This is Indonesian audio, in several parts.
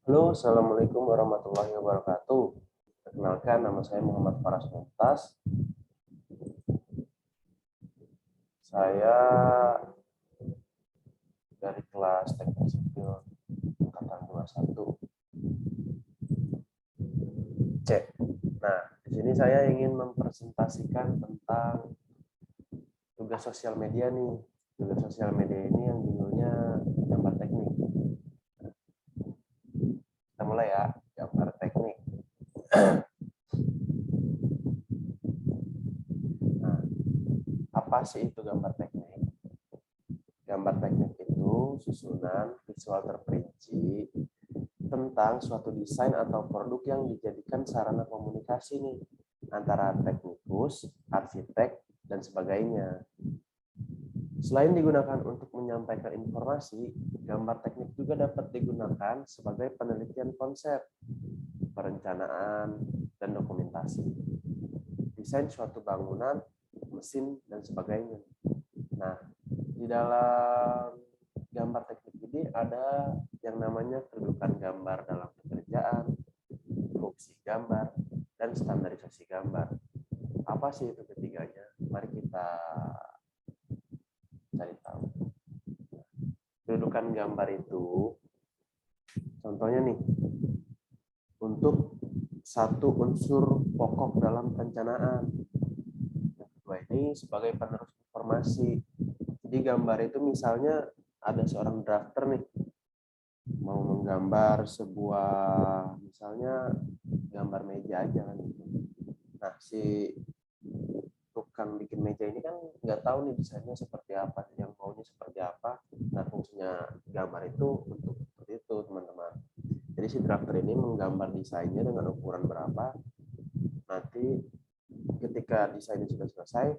Halo, Assalamualaikum warahmatullahi wabarakatuh. Perkenalkan, nama saya Muhammad Faras Mumtaz. Saya dari kelas Teknik Sipil Angkatan 21 C. Nah, di sini saya ingin mempresentasikan tentang tugas sosial media nih. Tugas sosial media ini yang judulnya gambar teknik. Kita mulai ya, gambar teknik. Nah, apa sih itu gambar teknik? Gambar teknik itu susunan visual terperinci tentang suatu desain atau produk yang dijadikan sarana komunikasi nih antara teknikus, arsitek, dan sebagainya. Selain digunakan untuk menyampaikan informasi, gambar teknik juga dapat digunakan sebagai penelitian konsep, perencanaan, dan dokumentasi. Desain suatu bangunan, mesin, dan sebagainya. Nah, di dalam gambar teknik ini ada yang namanya kedudukan gambar dalam pekerjaan, fungsi gambar, dan standarisasi gambar. Apa sih itu ketiganya? Mari kita cari tahu. Kedudukan gambar itu, contohnya nih, untuk satu unsur pokok dalam perencanaan. Yang kedua ini sebagai penerus informasi. Jadi gambar itu misalnya ada seorang drafter nih, mau menggambar sebuah, misalnya gambar meja aja kan. Nah, si tukang bikin meja ini kan nggak tahu nih desainnya seperti apa, yang maunya seperti apa. Nah, fungsinya gambar itu untuk seperti itu, teman-teman. Jadi si drafter ini menggambar desainnya dengan ukuran berapa. Nanti ketika desainnya sudah selesai,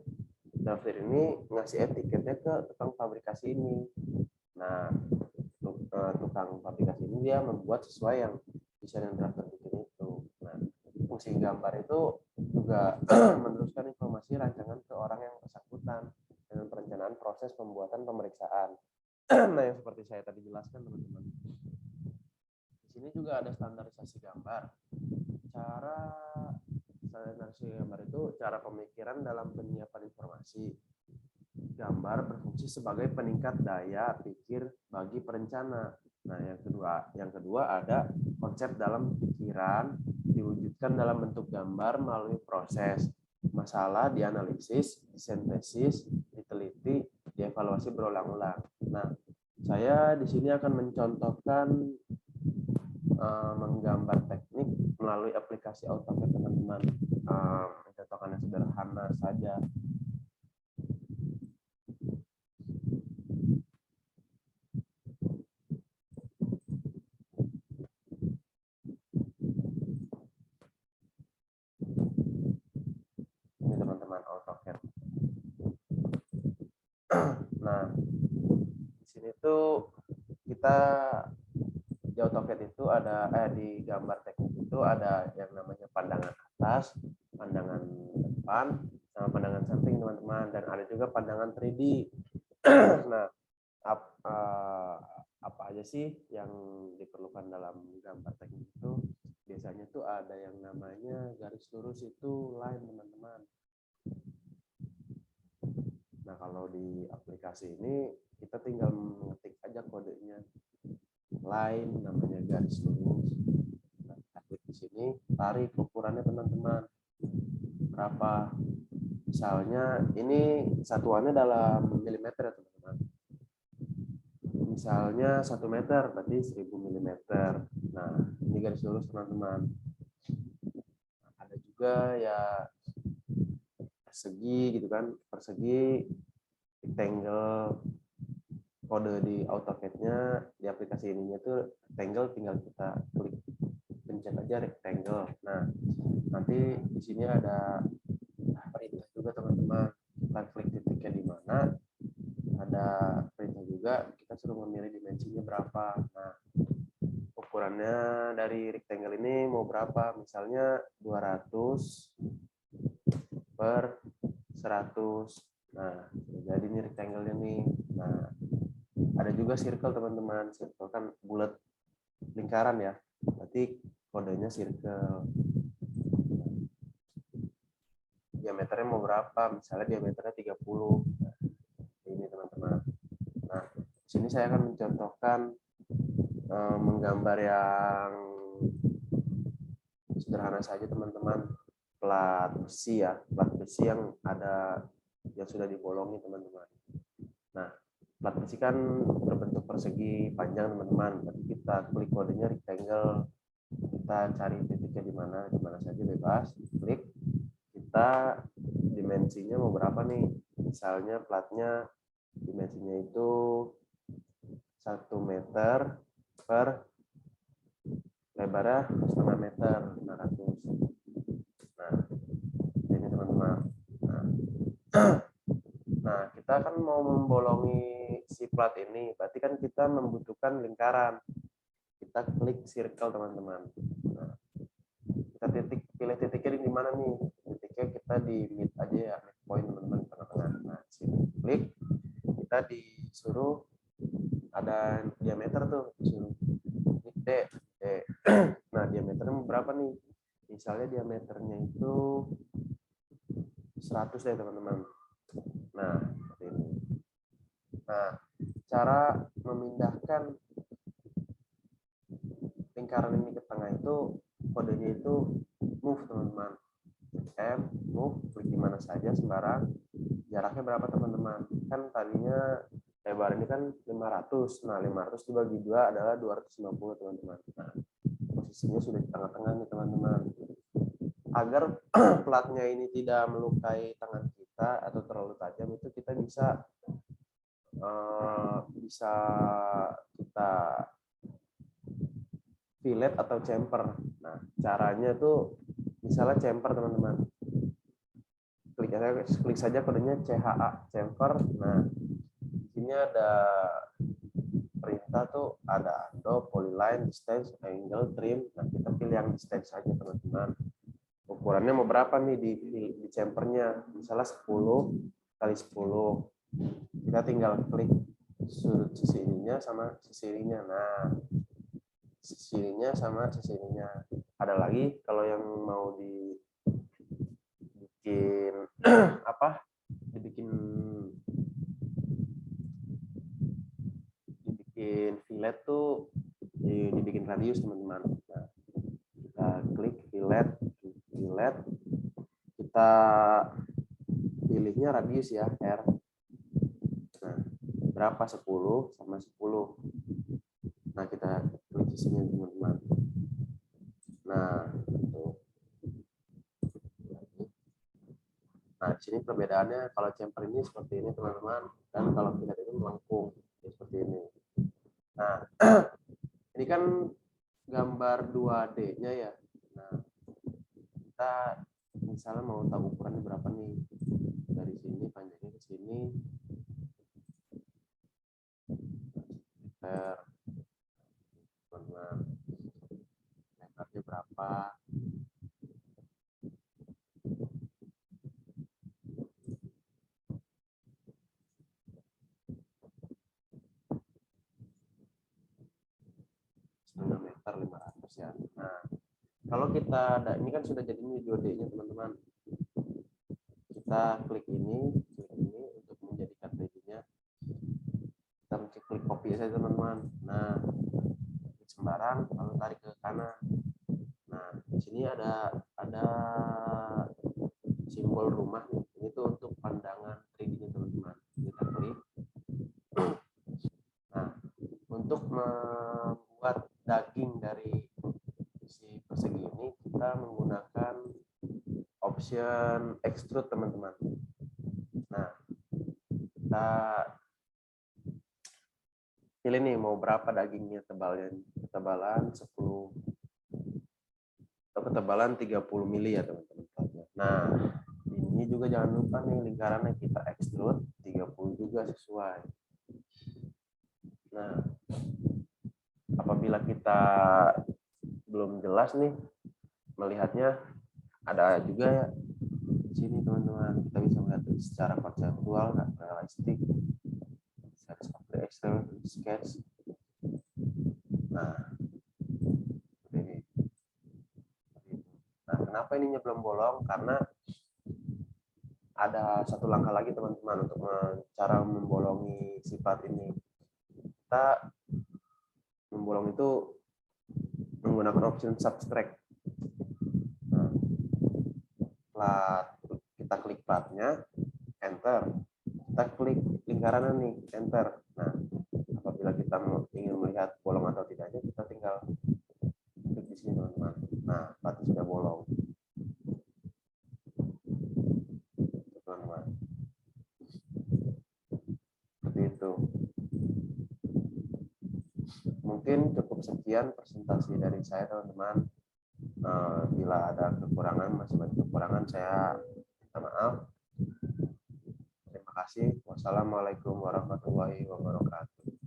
drafter ini ngasih etiketnya ke tukang fabrikasi ini. Nah, tukang fabrikasi ini dia membuat sesuai yang desain yang drafter bikin itu. Nah, fungsi gambar itu juga meneruskan informasi rancangan ke orang yang bersangkutan dengan perencanaan proses pembuatan pemeriksaan. Nah, yang seperti saya tadi jelaskan, teman-teman. Di sini juga ada standarisasi gambar. Cara standarisasi gambar itu cara pemikiran dalam penyiapan informasi. Gambar berfungsi sebagai peningkat daya pikir bagi perencana. Nah, yang kedua ada konsep dalam pikiran diwujudkan dalam bentuk gambar melalui proses. Masalah dianalisis, disintesis, diteliti, dievaluasi berulang-ulang. Nah, saya di sini akan mencontohkan menggambar teknik melalui aplikasi AutoCAD, teman-teman. Mencontohkannya sederhana saja. Ini teman-teman AutoCAD. Nah, di sini tuh kita di AutoCAD itu ada di gambar teknik itu ada yang namanya pandangan atas, pandangan depan, sama pandangan samping, teman-teman, dan ada juga pandangan 3D. Nah, apa aja sih yang diperlukan dalam gambar teknik itu? Biasanya tuh ada yang namanya garis lurus itu line, teman-teman. Nah, kalau di aplikasi ini kita tinggal mengetik aja kodenya. Line namanya garis lurus. Nah, klik di sini, tarik ukurannya, teman-teman. Berapa? Misalnya ini satuannya dalam milimeter ya, teman-teman. Misalnya 1 meter berarti 1000 milimeter. Nah, ini garis lurus, teman-teman. Nah, ada juga ya persegi gitu kan, persegi, rectangle. Kode di AutoCAD-nya di aplikasi ininya tuh rectangle, tinggal kita klik pencet aja rectangle. Nah, nanti di sini ada perintah juga, teman-teman. Kita klik titiknya di mana, ada perintah juga, kita suruh memilih dimensinya berapa. Nah, ukurannya dari rectangle ini mau berapa? Misalnya 200 per 100. Nah, jadi ini rectangle-nya nih. Nah, ada juga circle, teman-teman. Circle kan bulat, lingkaran ya. titik, kodenya circle. Diameternya mau berapa? Misalnya diameternya 30. Ini teman-teman. Nah, di sini saya akan mencontohkan menggambar yang sederhana saja teman-teman. Plat besi ya, plat besi yang sudah dibolongi teman-teman. Nah, plat besi kan berbentuk persegi panjang teman-teman. Berarti kita klik kodenya rectangle. Kita cari titiknya di mana saja bebas. Klik. Kita dimensinya mau berapa nih? Misalnya platnya dimensinya itu 1 meter per lebarnya setengah meter, 500. Nah, ini teman-teman. Nah, kita kan mau membolongi si plat ini, berarti kan kita membutuhkan lingkaran. Kita klik circle teman-teman. Nah, kita pilih titiknya di mana nih? Titiknya kita di mid aja ya, mid point teman-teman, tengah-tengah. Nah, sini klik, kita disuruh ada diameter tuh, disuruh D. Nah, diameternya berapa nih? Misalnya diameternya itu 100 ya teman-teman. Nah, seperti ini. Nah, cara memindahkan lingkaran ini ke tengah itu kodenya itu move teman-teman. M, move, klik di mana saja sembarang. Jaraknya berapa teman-teman? Kan tadinya lebar ini kan 500. Nah, 500 dibagi 2 adalah 250 teman-teman. Nah, posisinya sudah di tengah-tengah nih teman-teman. Agar platnya ini tidak melukai tangan kita atau terlalu tajam, itu kita bisa kita fillet atau chamfer. Nah, caranya tuh misalnya chamfer teman-teman. Klik saja kodenya CHA, chamfer. Nah, di sini ada perintah tuh, ada undo, polyline, distance, angle, trim. Nah, kita pilih yang distance saja teman-teman. Ukurannya mau berapa nih di chamfernya? Misalnya 10 kali 10. Kita tinggal klik sudut sisi ininya sama sisi ininya. Nah, sisi ininya sama sisi ininya. Ada lagi kalau yang mau dibikin apa? Dibikin fillet tuh dibikin radius teman-teman. Nah, kita klik fillet, kita pilihnya radius ya, R. Nah, berapa? 10 sama 10. Nah, kita klik di sini teman-teman. Nah, tuh. Nah, di sini perbedaannya kalau chamfer ini seperti ini teman-teman, dan kalau fillet ini melengkung seperti ini. Nah, ini kan gambar 2D-nya ya. Nah, kita misalnya mau tahu ukurannya berapa nih, dari sini panjangnya ke sini, teman-teman, lebarnya berapa, setengah meter 500 ya. Nah, kalau kita ada, ini kan sudah jadi ini 2D-nya teman-teman. Kita klik ini untuk menjadikan 3D-nya. Kita klik copy saja teman-teman. Nah, klik sembarang lalu tarik ke kanan. Nah, di sini ada simbol rumah nih. Ini tuh untuk pandangan 3D-nya teman-teman. Kita klik. Nah, untuk membuat daging dari si persegi ini kita menggunakan option extrude teman-teman. Nah, kita pilih nih mau berapa dagingnya, ketebalan 10 atau ketebalan 30 mili ya teman-teman. Nah, ini juga jangan lupa nih lingkarannya kita extrude 30 juga sesuai. Nah, apabila kita belum jelas nih melihatnya, ada juga ya di sini teman-teman, kita bisa melihat secara konseptual, realistik, Excel sketch. Nah, ini kenapa ininya belum bolong? Karena ada satu langkah lagi teman-teman untuk cara membolongi sifat ini. Kita membolong itu menggunakan option subtract. Nah, setelah kita klik platnya, enter. Kita klik lingkaran nih, enter. Nah, apabila kita ingin melihat bolong atau tidaknya, kita tinggal klik di sini teman-teman. Nah, platnya sudah bolong. Teman-teman. Seperti itu. Mungkin cukup sekian presentasi dari saya teman-teman. Bila ada kekurangan, masih banyak kekurangan, saya minta maaf. Terima kasih. Wassalamualaikum warahmatullahi wabarakatuh.